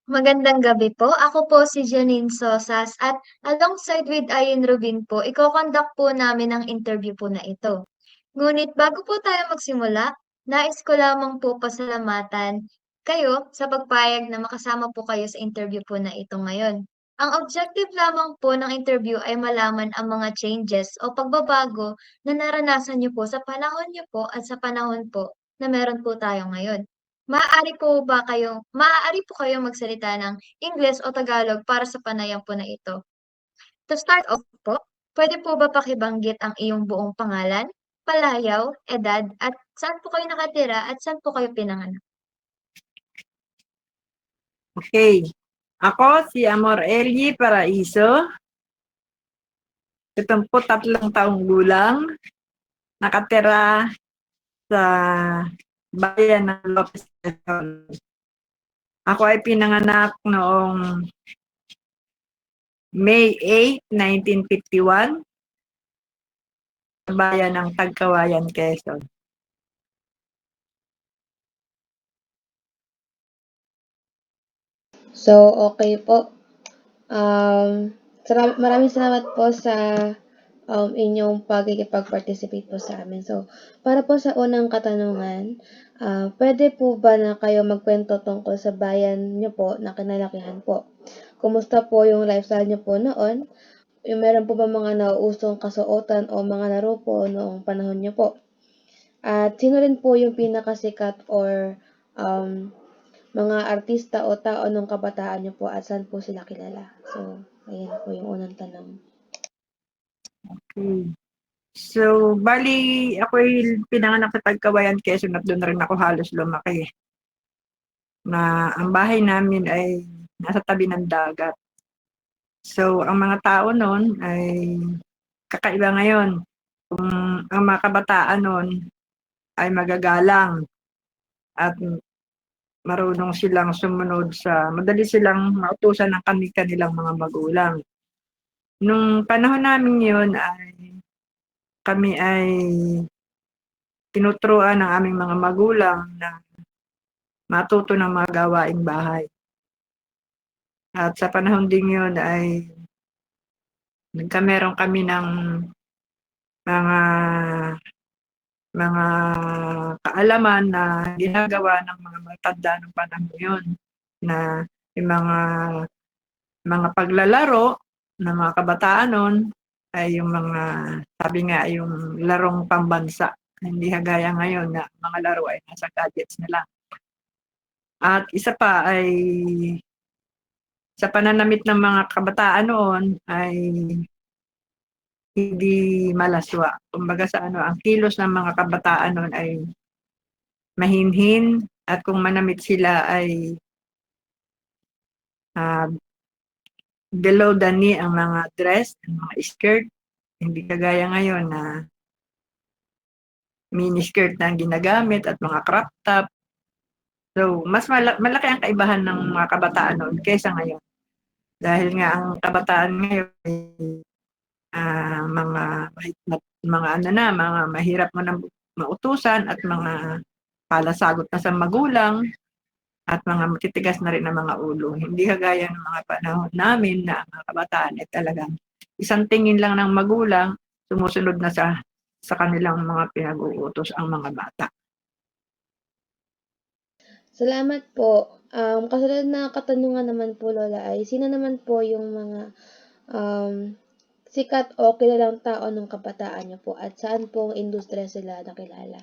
Magandang gabi po. Ako po si Janine Sosas at alongside with Ayin Rubin po, iko-conduct po namin ang interview po na ito. Ngunit bago po tayo magsimula, nais ko lamang po pasalamatan kayo sa pagpayag na makasama po kayo sa interview po na ito ngayon. Ang objective lamang po ng interview ay malaman ang mga changes o pagbabago na naranasan niyo po sa panahon niyo po at sa panahon po na meron po tayo ngayon. Maaari po kayong magsalita ng Ingles o Tagalog para sa panayam po na ito. To start off po, pwede po ba pakibanggit ang iyong buong pangalan, palayaw, edad, at saan po kayo nakatira at saan po kayo pinanganak? Okay. Ako si Amor Ellie Paraiso, 73 taong gulang, nakatira sa bayan ng Lopez, Quezon. Ako ay pinanganak noong May 8, 1951 sa bayan ng Tagkawayan, Quezon. So, okay po. Maraming salamat po sa inyong pagkikipag-participate po sa amin. So, para po sa unang katanungan, pwede po ba na kayo magkwento tungkol sa bayan niyo po na kinalakihan po? Kumusta po yung lifestyle niyo po noon? Yung meron po ba mga nauusong kasuotan o mga laro po noong panahon niyo po? At sino rin po yung pinakasikat or mga artista o tao nung kabataan niyo po at saan po sila kilala? So, ayan po yung unang tanong. Okay. So, bali, ako ay pinanganak sa Tagkawayan, Quezon at doon rin ako halos lumaki. Na ang bahay namin ay nasa tabi ng dagat. So, ang mga tao noon ay kakaiba ngayon. Kung ang mga kabataan noon ay magagalang at marunong silang sumunod madali silang mautusan ng kanilang mga magulang. Nung panahon namin yun kami ay tinuturuan ng aming mga magulang na matuto ng mga gawaing bahay. At sa panahon din yun ay nagkameron kami ng mga mga kaalaman na ginagawa ng mga matanda ng panahon yun, na yung mga paglalaro ng mga kabataan nun ay yung mga, sabi nga, yung larong pambansa. Hindi kagaya ngayon na mga laro ay nasa gadgets na lang. At isa pa ay sa pananamit ng mga kabataan noon ay hindi malaswa. Kumbaga ang kilos ng mga kabataan noon ay mahinhin at kung manamit sila ay below the knee ang mga dress, ang mga skirt. Hindi kagaya ngayon na mini skirt na ang ginagamit at mga crop top. So, mas malaki ang kaibahan ng mga kabataan noon kaysa ngayon. Dahil nga ang kabataan ngayon ay mga mahirap mo nang mautusan at mga palasagot na sa magulang at mga matitigas na rin ang mga ulo. Hindi kagaya ng mga panahon namin na mga kabataan ay talagang isang tingin lang ng magulang, sumusunod na sa kanilang mga pinag-uutos ang mga bata. Salamat po. Kasunod na katanungan naman po, Lola, ay sino naman po yung mga sikat o kilalang tao ng kabataan niyo po at saan pong industriya sila nakilala?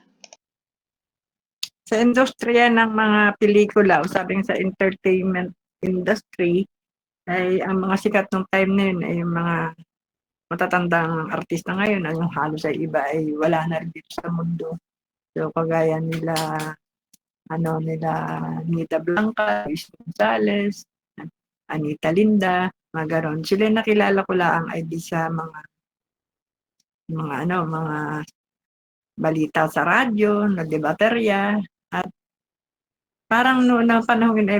Sa industriya ng mga pelikula o sabing sa entertainment industry, ay ang mga sikat ng time na yun ay yung mga matatandang artista ngayon, yung halos ay iba ay wala na rin dito sa mundo. So kagaya nila Nita Blanca, Luis Gonzales, Anita Linda, mga ganon. Sila nakilala ko lang ay di sa mga balita sa radyo, na debaterya, at parang noon na panahon ay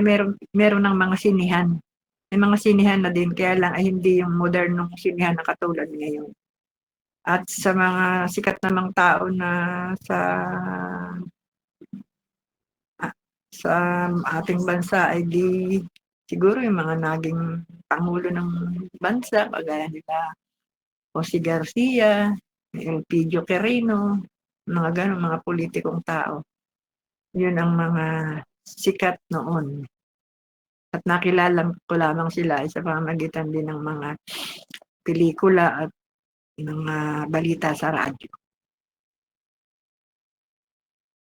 meron ng mga sinihan. May mga sinihan na din, kaya lang ay hindi yung modernong sinihan na katulad ngayon. At sa mga sikat namang tao na sa ating bansa ay siguro yung mga naging pangulo ng bansa, kagaya nila Jose Garcia, Elpidio Quirino, mga gano'ng mga politikong tao. Yun ang mga sikat noon. At nakilala ko lamang sila sa pamamagitan din ng mga pelikula at mga balita sa radyo.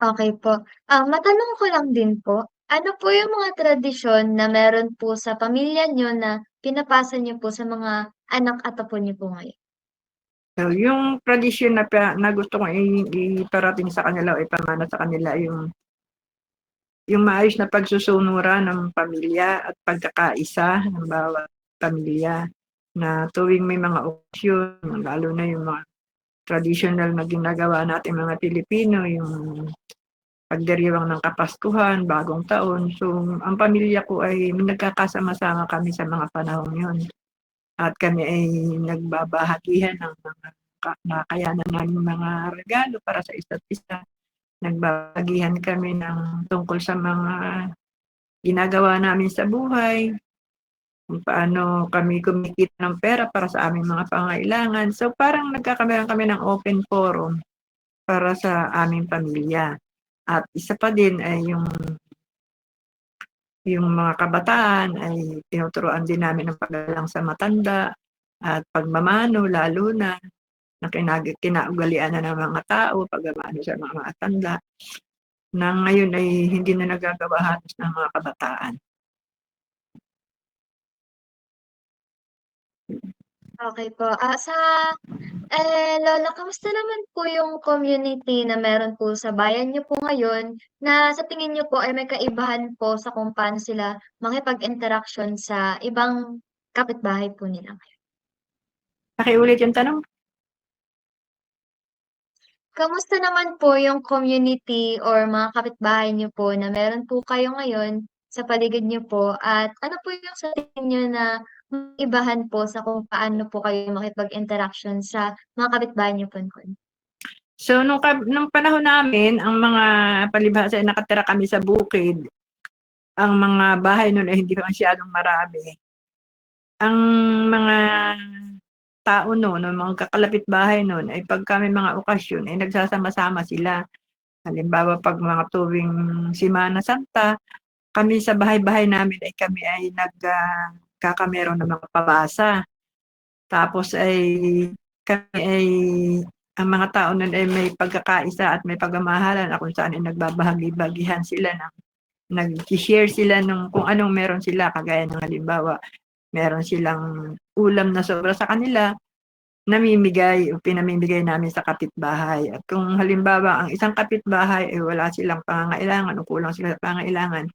Okay po. Matanong ko lang din po, ano po yung mga tradisyon na meron po sa pamilya niyo na pinapasa niyo po sa mga anak at apo niyo po ngayon? So, yung tradisyon na gusto kong iparating sa kanila o ipamana sa kanila yung maayos na pagsusunuran ng pamilya at pagkakaisa ng bawat pamilya na tuwing may mga okasyon, lalo na yung mga traditional na ginagawa natin mga Pilipino, yung pagdiriwang ng Kapaskuhan, Bagong Taon. So, ang pamilya ko ay nagkakasama-sama kami sa mga panahon yun. At kami ay nagbabahagihan ng mga nakayanan namin mga regalo para sa isa't isa. Nagbabahagihan kami ng tungkol sa mga ginagawa namin sa buhay, kung paano kami kumikita ng pera para sa aming mga pangailangan. So parang nagkakameron kami ng open forum para sa aming pamilya. At isa pa din ay yung mga kabataan ay tinuturuan din namin ng paggalang sa matanda at pagmamano, lalo na kinaugalian na ng mga tao, pagmamano sa mga matanda, na ngayon ay hindi na nagagawa halos ng mga kabataan. Okay po. Lola, kamusta naman po yung community na meron po sa bayan niyo po ngayon na sa tingin niyo po ay may kaibahan po sa kung paano sila makipag-interaction sa ibang kapitbahay po nila? Pakiulit yung tanong. Kamusta naman po yung community or mga kapitbahay niyo po na meron po kayo ngayon sa paligid niyo po at ano po yung sa tingin niyo na ibahan po sa kung paano po kayo makipag-interaction sa mga kapitbahay niyo po noon? So nung panahon namin, ang mga palibhasa ay nakatira kami sa bukid. Ang mga bahay noon ay hindi pa masyadong marami. Ang mga tao noon, ang mga kakalapit bahay noon ay pagka may mga okasyon ay nagsasama-sama sila. Halimbawa, pag mga tuwing Semana Santa, kami sa bahay-bahay namin ay kami ay nagkakameron ng mga pabasa. Tapos ay kami ay ang mga tao nun ay may pagkakaisa at may pagmamahalan at kung saan ay nagbabahagi-bagihan sila nag-share sila nung kung anong meron sila, kagaya ng halimbawa, meron silang ulam na sobra sa kanila, namimigay o pinamimigay namin sa kapitbahay. At kung halimbawa ang isang kapitbahay ay wala silang pangangailangan o kulang sila sa pangangailangan,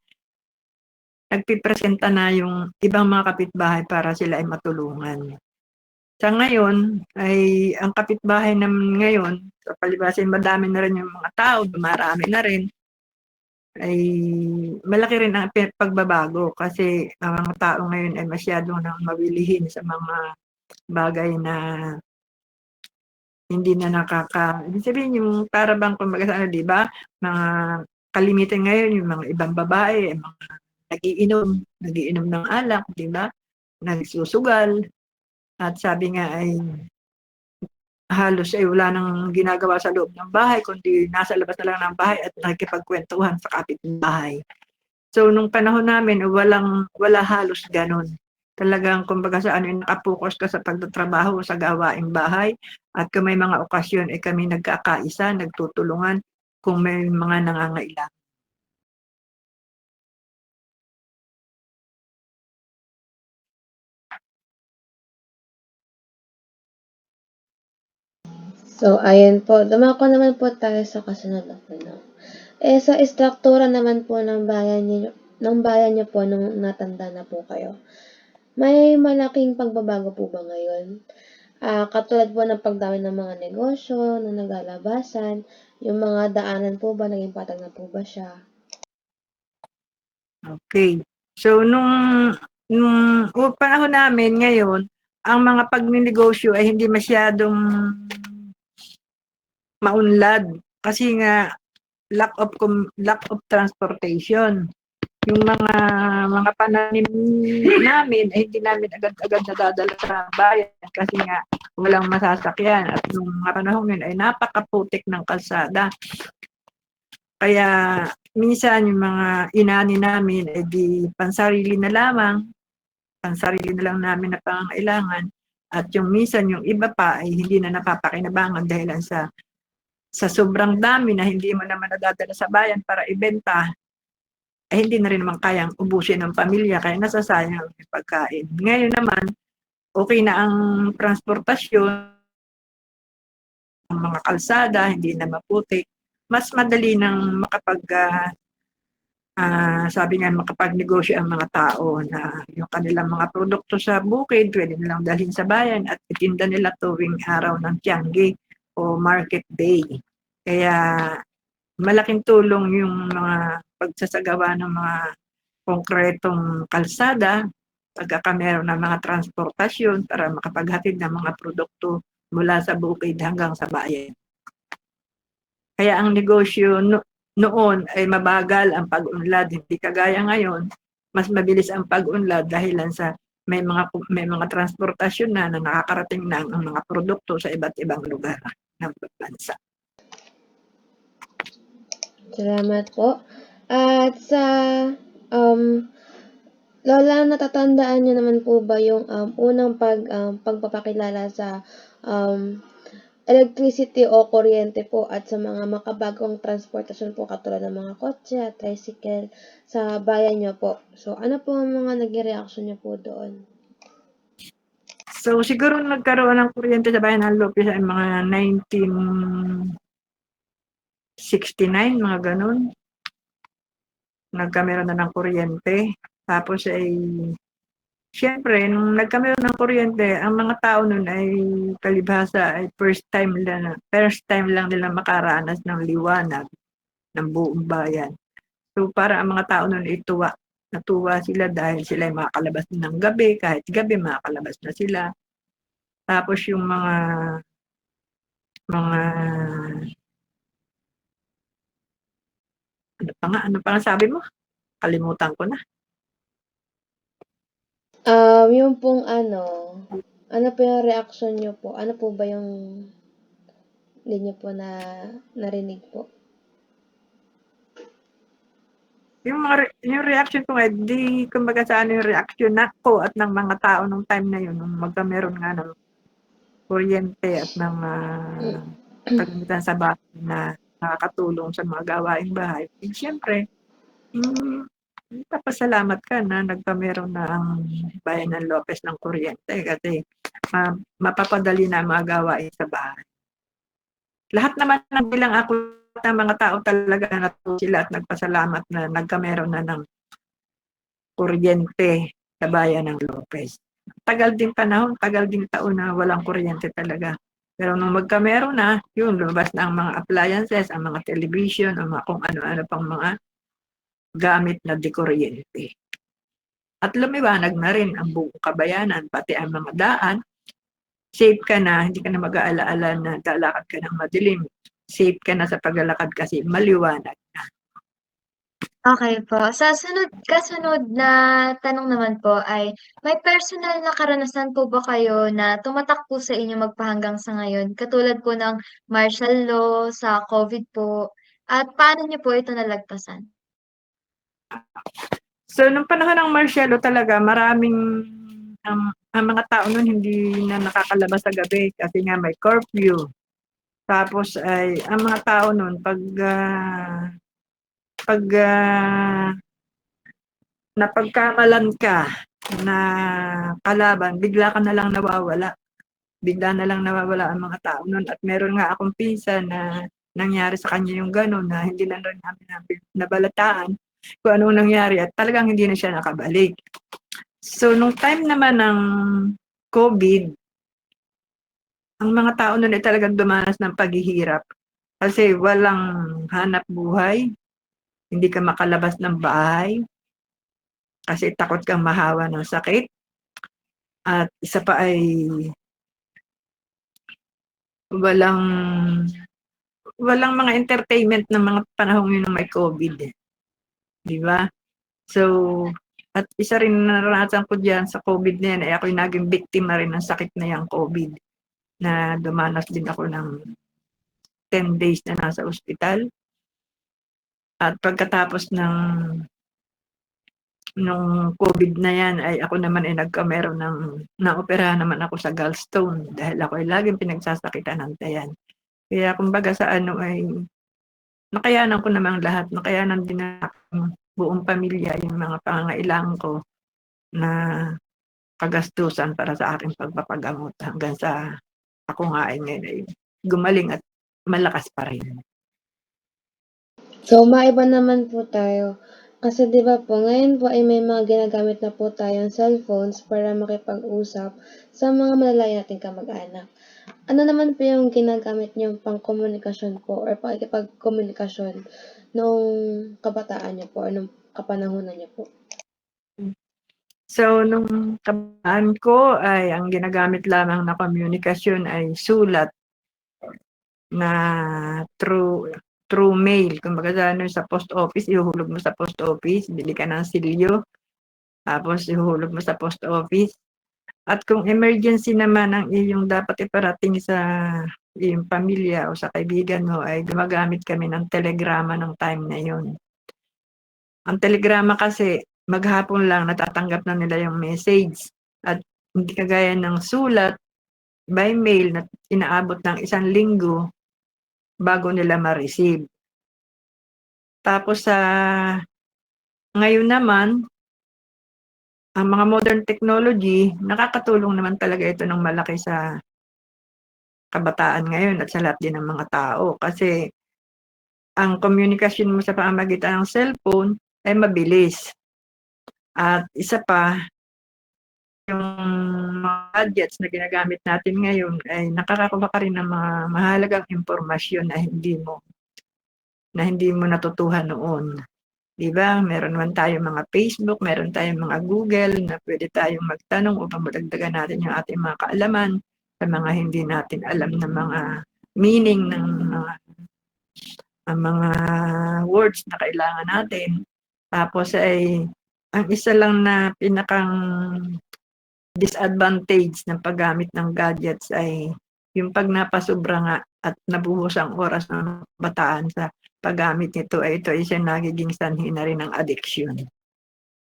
nagpipresenta na yung ibang mga kapitbahay para sila ay matulungan. Sa ngayon ay ang kapitbahay naman ngayon, sa palibhasa madami na rin yung mga tao, dumarami na rin, ay malaki rin ang pagbabago kasi ang mga tao ngayon ay masyado nang mawilihin sa mga bagay na hindi na ibig sabihin yung para bang kumbaga sa ano, 'di ba? Mga kalimitan ngayon yung mga ibang babae, mga nagiinom ng alak, 'di ba? Nagsusugal at sabi nga ay halos ay wala nang ginagawa sa loob ng bahay kundi nasa labas na lang ng bahay at nakikipagkwentuhan sa kapitbahay. So nung panahon namin wala halos gano'n. Talagang kumbaga sa ano, naka-focus ka sa pagtatrabaho sa gawaing bahay at kung may mga okasyon ay kami nagkakaisa, nagtutulungan kung may mga nangangailangan. So, ayan po. Dumako naman po tayo sa kasunod na tanong. Sa istruktura naman po ng bayan niyo po nung natanda na po kayo, may malaking pagbabago po ba ngayon? Katulad po ng pagdami ng mga negosyo na naglalabasan, yung mga daanan po ba, naging patag na po ba siya? Okay. So nung panahon namin ngayon, ang mga pagninegosyo ay hindi masyadong maunlad kasi nga lack of transportation. yung mga pananim namin ay hindi namin agad-agad nadadala sa bayan kasi nga walang masasakyan at nung mga panahon yun ay napakaputik ng kalsada. Kaya minsan yung mga inani namin ay di pansarili na lamang, pansarili na lang namin na pangangailangan at yung minsan yung iba pa ay hindi na napapakinabangan dahil sa sobrang dami na hindi mo naman nadadala sa bayan para ibenta, ay hindi na rin naman kayang ubusin ng pamilya kaya nasasayang yung pagkain. Ngayon naman, okay na ang transportasyon, ang mga kalsada, hindi na maputik. Mas madali nang sabi nga makapagnegosyo ang mga tao na yung kanilang mga produkto sa bukid, pwede nilang dalhin sa bayan at itinda nila tuwing araw ng Tiangge o Market Day. Kaya malaking tulong yung mga pagsasagawa ng mga konkretong kalsada, pagkakameron ng mga transportasyon para makapaghatid ng mga produkto mula sa bukid hanggang sa bayan. Kaya ang negosyo noon ay mabagal ang pag-unlad, hindi kagaya ngayon, mas mabilis ang pag-unlad dahilan sa may mga transportasyon na nakakarating na ang mga produkto sa iba't ibang lugar ng bansa. Salamat po. At sa Lola, natatandaan niyo naman po ba yung unang pagpapakilala sa electricity o kuryente po at sa mga makabagong transportasyon po katulad ng mga kotse at tricycle sa bayan niyo po? So, ano po ang mga naging reaksyon niyo po doon? So siguro nagkaroon ng kuryente sa bayan ng Lopez ay mga 1969, mga ganun. Nagkameron na ng kuryente. Tapos ay siyempre, nung nagkameron ng kuryente, ang mga tao nun ay palibhasa ay first time lang nila makaranas ng liwanag ng buong bayan. So para ang mga tao nun ay natuwa sila dahil sila ay makakalabas ng gabi, kahit gabi makakalabas na sila. Tapos yung mga ano pa nga sabi mo? Kalimutan ko na. Yung pong ano po yung reaction niyo po? Ano po ba yung hindi niyo po narinig po? Yung reaction ko nga, di kumbaga sa ano yung reaction ko at ng mga tao nung time na yun, nung magkameron nga ng kuryente at ng kagamitan sa bahay na nakakatulong sa mga gawaing bahay. Siyempre, papasalamat ka na nagkameron na ang bayan ng Lopez ng kuryente kasi mapapadali na ang mga gawain sa bahay. Lahat naman ng bilang ako ng mga tao talaga natuwa sila at nagpasalamat na nagkameron na ng kuryente sa bayan ng Lopez. Tagal ding panahon, tagal ding taon na walang kuryente talaga. Pero nung magkameron na, yun, lumabas na ang mga appliances, ang mga television, ang mga kung ano-ano pang mga gamit na di kuryente. At lumiwanag na rin ang buong kabayanan, pati ang mga daan. Safe ka na, hindi ka na mag-aala-ala na lalakad ka ng madilim. Safe ka na sa paglalakad kasi maliwanag na. Okay po. Sa kasunod na tanong naman po ay, may personal na karanasan po ba kayo na tumatak po sa inyo magpahanggang sa ngayon, katulad po ng martial law, sa COVID po, at paano niyo po ito nalagpasan? So, nung panahon ng martial law talaga, ang mga tao nun hindi na nakakalabas sa gabi kasi nga may curfew. Tapos ay ang mga tao nun pag napagkamalan ka na kalaban, bigla ka na lang nawawala. Bigla na lang nawawala ang mga tao nun. At meron nga akong pinsan na nangyari sa kanya yung gano'n na hindi lang rin namin nabalataan kung anong nangyari at talagang hindi na siya nakabalik. So, nung time naman ng COVID, ang mga tao nun ay talagang dumanas ng paghihirap kasi walang hanap buhay, hindi ka makalabas ng bahay kasi takot kang mahawa ng sakit. At isa pa ay walang mga entertainment ng mga panahong yun ng may COVID. Di ba? So, at isa rin na naranasan ko diyan sa COVID na yan ay ako'y naging biktima rin ng sakit na yang COVID na dumanas din ako ng 10 days na nasa ospital. At pagkatapos nung COVID na yan ay ako naman ay nagkameron ng naoperahan naman ako sa gallstone dahil ako ay laging pinagsasakitan ng tiyan. Kaya kumbaga sa ano ay nakayanan ko namang lahat, nakayanan din ng buong pamilya yung mga pangangailangan ko na kagastusan para sa aking pagpapagamot hanggang sa ako nga ay ngayon ay gumaling at malakas pa rin. So, maiba naman po tayo. Kasi 'di ba po, ngayon po ay may mga ginagamit na po tayong cellphones para makipag-usap sa mga malalayo nating kamag-anak. Ano naman po yung ginagamit niyong pangkomunikasyon po or pakikipagkomunikasyon nung kabataan niyo po or nung kapanahunan niyo po? So, nung kabataan ko ay ang ginagamit lamang na komunikasyon ay sulat na through mail. Kumbaga sa ano, sa post office, ihuhulog mo sa post office, bili ka ng silyo, tapos ihuhulog mo sa post office. At kung emergency naman ang iyong dapat iparating sa iyong pamilya o sa kaibigan mo ay gumagamit kami ng telegrama ng time na yun. Ang telegrama kasi maghapon lang natatanggap na nila yung message at hindi kagaya ng sulat by mail na inaabot ng 1 linggo bago nila ma-receive. Tapos sa ngayon naman, ang mga modern technology, nakakatulong naman talaga ito ng malaki sa kabataan ngayon at sa lahat din ng mga tao. Kasi ang komunikasyon mo sa pamamagitan ng cellphone ay mabilis. At isa pa, yung mga gadgets na ginagamit natin ngayon ay nakakakuha ka rin ng mga mahalagang impormasyon na hindi mo natutuhan noon. 'Di ba? Meron naman tayong mga Facebook, meron tayong mga Google na pwede tayong magtanong upang madagdagan natin yung ating mga kaalaman sa mga hindi natin alam na mga meaning ng mga words na kailangan natin. Tapos ay ang isa lang na pinakang disadvantage ng paggamit ng gadgets ay yung 'pag napasobra nga at nabuhos ang oras ng kabataan sa paggamit nito ay ito ay siyang nagiging sanhi na rin ng addiction.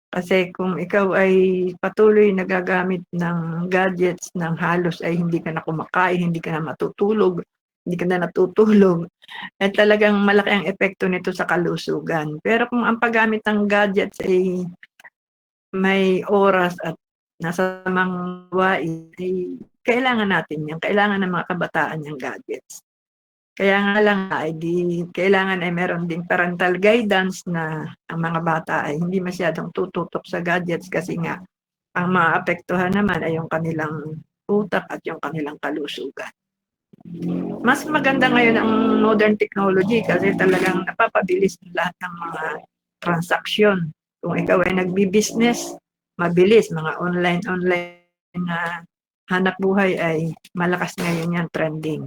Kasi kung ikaw ay patuloy na gagamit ng gadgets ng halos ay hindi ka na kumakain, hindi ka na matutulog, hindi ka na natutulog, eh talagang malaki ang epekto nito sa kalusugan. Pero kung ang paggamit ng gadgets ay may oras at nasa tamang gawain, ay kailangan natin 'yan, kailangan ng mga kabataan yang gadgets. Kaya nga lang ay kailangan ay meron ding parental guidance na ang mga bata ay hindi masyadong tututok sa gadgets kasi nga ang maapektuhan naman ay yung kanilang utak at yung kanilang kalusugan. Mas maganda ngayon ang modern technology kasi talagang napapabilis lahat ng mga transaksyon. Kung ikaw ay nagbi-business, mabilis, mga online na hanap buhay ay malakas ngayon yan, trending.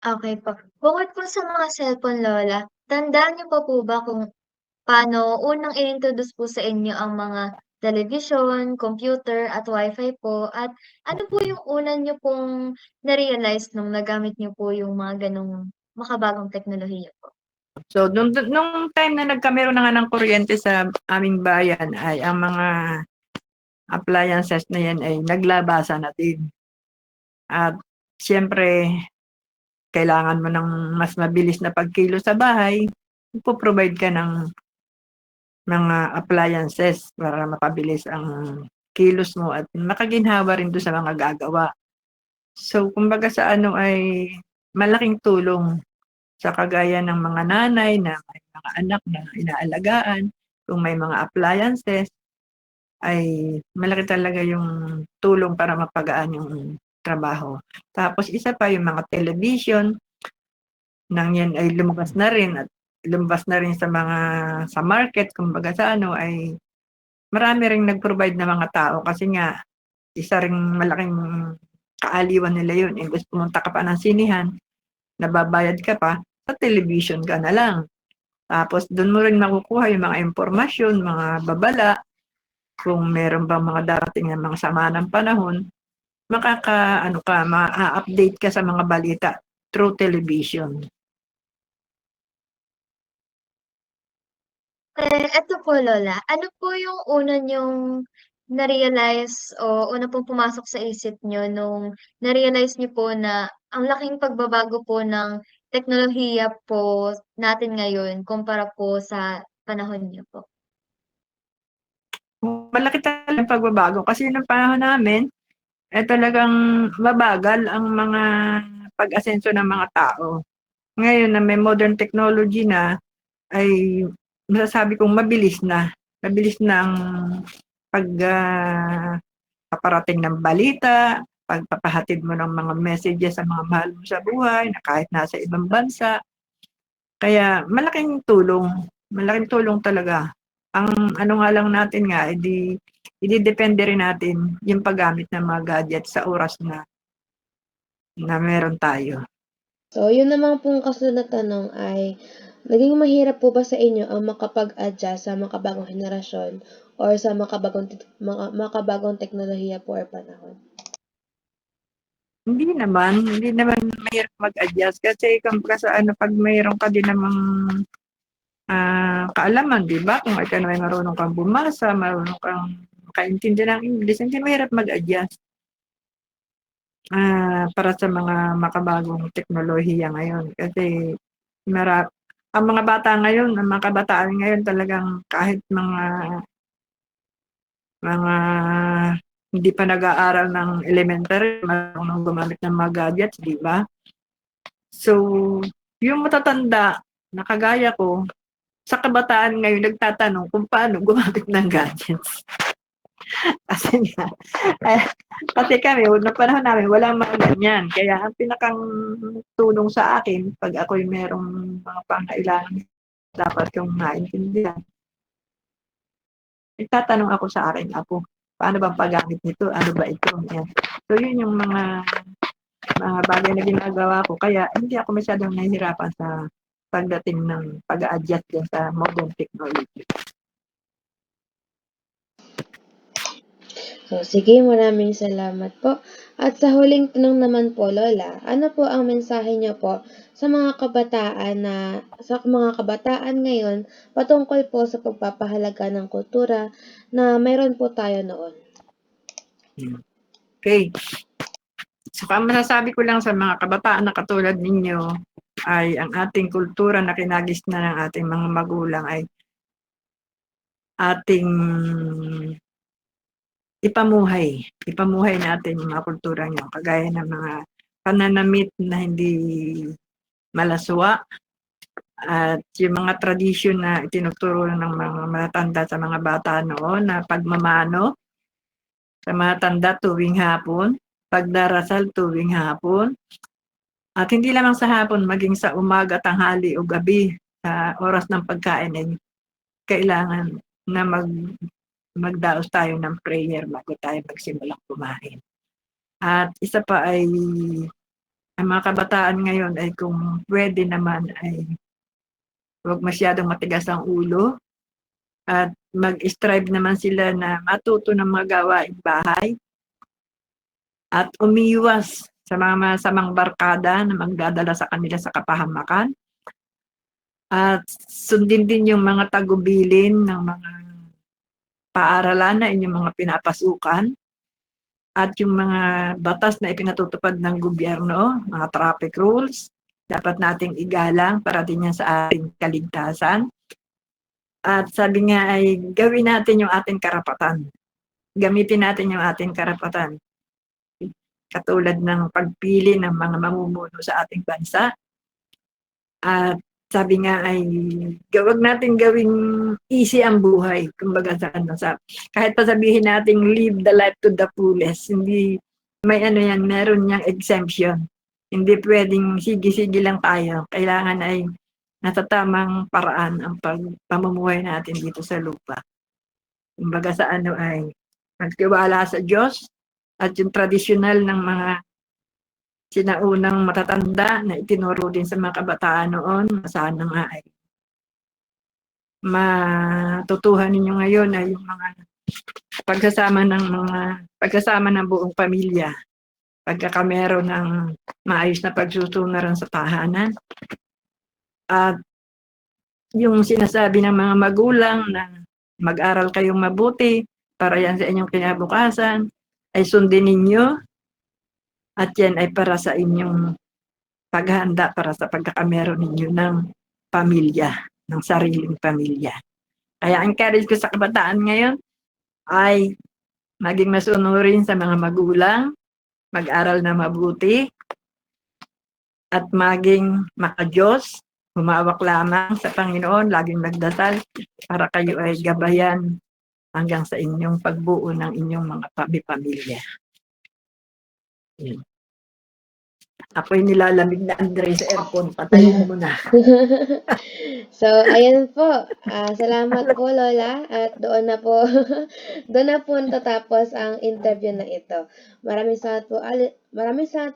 Okay po. Bukod po sa mga cellphone, Lola, tandaan niyo pa po ba kung paano unang inintroduce po sa inyo ang mga telebisyon, computer at wifi po? At ano po yung una niyo pong na-realize nung nagamit niyo po yung mga gano'ng makabagong teknolohiya po? So, nung time na nagkameron na nga ng kuryente sa aming bayan ay ang mga appliances na yan ay naglabasa na din. At siyempre, kailangan mo ng mas mabilis na pagkilos sa bahay, ipo-provide ka ng mga appliances para mapabilis ang kilos mo at makaginhawa rin doon sa mga gagawa. So, kumbaga sa ano ay malaking tulong sa kagaya ng mga nanay na may mga anak na inaalagaan, kung may mga appliances, ay malaki talaga yung tulong para mapagaan yung trabaho. Tapos isa pa yung mga television, nang yan ay lumabas na rin at lumabas na rin sa market, kumbaga sa ano ay marami ring nag-provide na mga tao kasi nga isa ring malaking kaaliwan nila yun. Imbes pumunta ka pa ng sinihan, nababayad ka pa, sa television ka na lang. Tapos doon mo rin makukuha yung mga impormasyon, mga babala, kung meron bang mga darating na mga sama ng panahon, ma-update ka sa mga balita through television. Eto po Lola, ano po yung una niyong na-realize o una pong pumasok sa isip niyo nung na-realize niyo po na ang laking pagbabago po ng teknolohiya po natin ngayon kumpara po sa panahon niyo po? Malaki talaga yung pagbabago kasi nung panahon namin, talagang mabagal ang mga pag-asenso ng mga tao. Ngayon na may modern technology na, ay masasabi kong mabilis na. Mabilis na ang pag paparating ng balita, pagpapahatid mo ng mga messages sa mga mahal mo sa buhay na kahit nasa ibang bansa. Kaya malaking tulong talaga. Ang ano nga lang natin nga, ididepende rin natin yung paggamit ng mga gadgets sa oras na meron tayo. So, yun namang pong kasunod na tanong ay, naging mahirap po ba sa inyo ang makapag-adjust sa makabagong henerasyon or sa makabagong teknolohiya po or panahon? Hindi naman mahirap mag-adjust kasi kumbaga sa ano, pag mayroon ka din namang kaalaman, di ba? Kung ikaw naman marunong kang bumasa, marunong kang makaintindi ng English, hindi mahirap mag-adjust para sa mga makabagong teknolohiya ngayon. Kasi ang mga bata ngayon, ang mga kabataan ngayon talagang kahit mga hindi pa nag-aaral ng elementary, marunong gumamit ng mga gadgets, di ba? So, yung matatanda na kagaya ko, sa kabataan ngayon nagtatanong kung paano gumamit ng gadgets. Kasi nga, eh, kasi kami, noong panahon namin, walang mga ganyan. Kaya ang pinakang tulong sa akin, pag ako'y merong mga pangailangan, dapat kong maintindihan. Nagtatanong ako sa aking apo, paano bang paggamit nito? Ano ba ito? Yan. So, yun yung mga bagay na ginagawa ko. Kaya hindi ako masyadong nahihirapan sa pagdating ng pag-a-adjust din sa modern technology. So, sige, maraming salamat po. At sa huling tanong naman po, Lola, ano po ang mensahe niyo po sa mga kabataan ngayon patungkol po sa pagpapahalaga ng kultura na mayroon po tayo noon? Okay. So, ang masasabi ko lang sa mga kabataan na katulad ninyo ay ang ating kultura na kinagis na ng ating mga magulang ay ating ipamuhay. Ipamuhay natin yung mga kultura nyo. Kagaya ng mga pananamit na hindi malaswa at yung mga tradisyon na itinuturo ng mga matatanda sa mga bata noon na pagmamano sa mga tanda tuwing hapon, pagdarasal tuwing hapon, at hindi lamang sa hapon, maging sa umaga, tanghali o gabi sa oras ng pagkain ay kailangan na magdaos tayo ng prayer bago tayo magsimulang kumain. At isa pa ay ang mga kabataan ngayon ay kung pwede naman ay huwag masyadong matigas ang ulo at mag-strive naman sila na matuto ng mga gawaing bahay at umiwas sa mga masamang barkada na magdadala sa kanila sa kapahamakan at sundin din yung mga tagubilin ng mga paaralan na inyong mga pinapasukan at yung mga batas na ipinatutupad ng gobyerno, mga traffic rules, dapat nating igalang para din yan sa ating kaligtasan. At sabi nga ay gawin natin yung ating karapatan. Gamitin natin yung ating karapatan. Katulad ng pagpili ng mga mamumuno sa ating bansa. At sabi nga ay wag natin gawing easy ang buhay. Kumbaga kahit pa sabihin nating live the life to the fullest, hindi may meron niyang exemption. Hindi pwedeng sige-sige lang tayo. Kailangan ay nasa tamang paraan ang pamumuhay natin dito sa lupa. Kumbaga sa ay magtiwala sa Diyos at yung tradisyonal ng mga sinaunang matatanda na itinuro din sa mga kabataan noon, sana nga ay matutuhan ninyo ngayon ay yung mga pagsasama ng buong pamilya. Pagka meron ng maayos na pagsusungaran sa tahanan. At yung sinasabi ng mga magulang na mag-aral kayong mabuti para yan sa inyong kinabukasan, ay sundin ninyo at yan ay para sa inyong paghahanda para sa pagkakameron ninyo ng pamilya, ng sariling pamilya. Kaya encourage ko sa kabataan ngayon ay maging masunurin sa mga magulang, mag-aral na mabuti, at maging makadiyos, humawak lamang sa Panginoon, laging magdasal para kayo ay gabayan hanggang sa inyong pagbuo ng inyong mga pamilya. Yun. Ako'y nilalamig na Andre sa aircon, patayin mo na. So, ayan po. Salamat po, Lola. At doon na po, doon na po natatapos ang interview na ito. Maraming salamat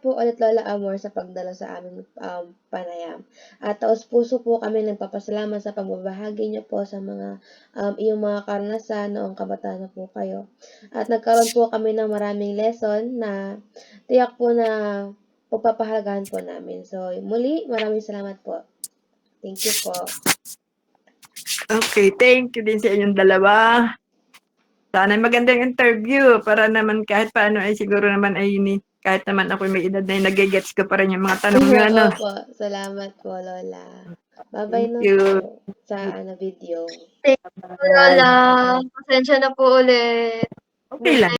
po ulit, Lola Amor, sa pagdalo sa aming panayam. At taos puso po kami nagpapasalamat sa pagbabahagi niyo po sa mga iyong mga karanasan noong kabataan na po kayo. At nagkaroon po kami ng maraming lesson na tiyak po na pagpapahalagahan po namin. So, muli, maraming salamat po. Thank you po. Okay, thank you din sa inyong dalawa. Sana magandang interview para naman kahit paano ay siguro naman ay kahit naman ako may edad na nagigets ko pa rin yung mga tanong nyo. Ano? Opo, salamat po, Lola. Bye-bye Thank na you. po sa video. Thank you, Lola. Pasensya na po ulit. Okay lang.